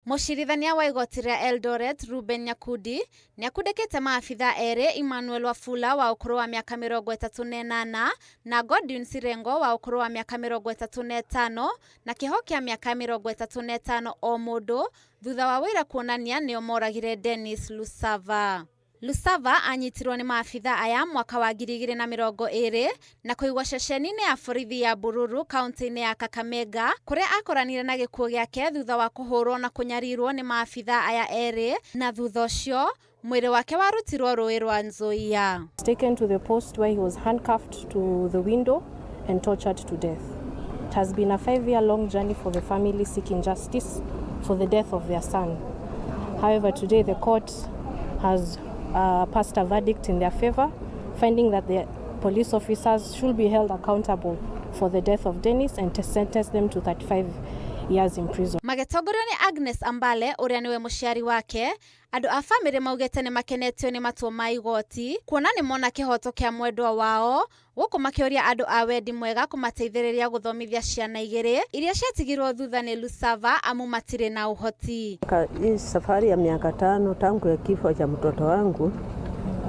Mucirithania wa igoti ria Eldoret Reuben Nyakundi niakundikite maabitha eri Emmanuel Wafula wa ukuru wa miaka 38 na Godwin Sirengo wa ukuru wa miaka 35 na kiho kia miaka 35 o mundu thutha wa wira kuonania nio moragire Dennis Lusava. Lusava anyitirwo ni maabitha aya mwaka wa 2020 na kuigwa ceceni-ini ya borithi ya Bururu kaunti-ini ya Kakamega kuria akoranire na gikuo giake thutha wa kuhurwo na kunyarirwo ni maabitha aya eri na thutha ucio mwiri wake warutirwo rui rwa Nzoia. Taken to the post where he was handcuffed to the window and tortured to death. It has been a 5-year-long journey for the family seeking justice for the death of their son. However, today the court has passed a verdict in their favor, finding that the police officers should be held accountable for the death of Dennis and to sentence them to 35 years in prison. Magetongorio ni Agnes Ambale uria niwe muciari wake. Andu a family maugete ni makenetio ni matua ma igoti kuona ni mona kihoto kia mwendwa wao guku makioria andu a wendi mwega kumateithiriria guthomithia ciana igiri iria ciatigirwo thutha ni Lusava amu matire na uhoti. Hii safari ya miaka 5 tangu ya kifo cha mtoto wangu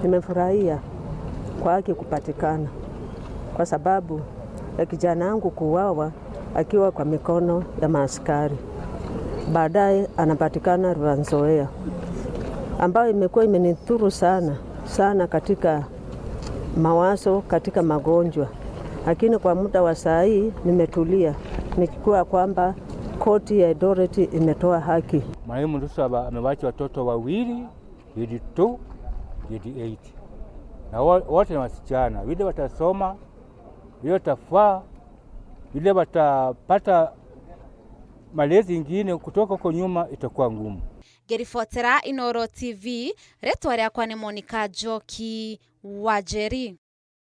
nimefurahia kwa haki kupatikana, kwa sababu ya kijana wangu kuuawa akiwa kwa mikono ya maaskari. Baadaye anapatikana Nzoia, ambayo imekuwa imenithuru sana katika mawazo, katika magonjwa. Lakini kwa muda wa saa hii nimetulia, nikijua kwamba koti ya Eldoret imetoa haki. Marehemu Lusava amewacha watoto wawili, grade 2, grade 8. Na wote ni wasichana. Vile watasoma, vile watafaa, vile watapata malezi ingine kutoka kwa nyuma itakuwa ngumu. Ngiribotera Inooro TV, ritwa riakwa ni Monica Njoki Wanjeri.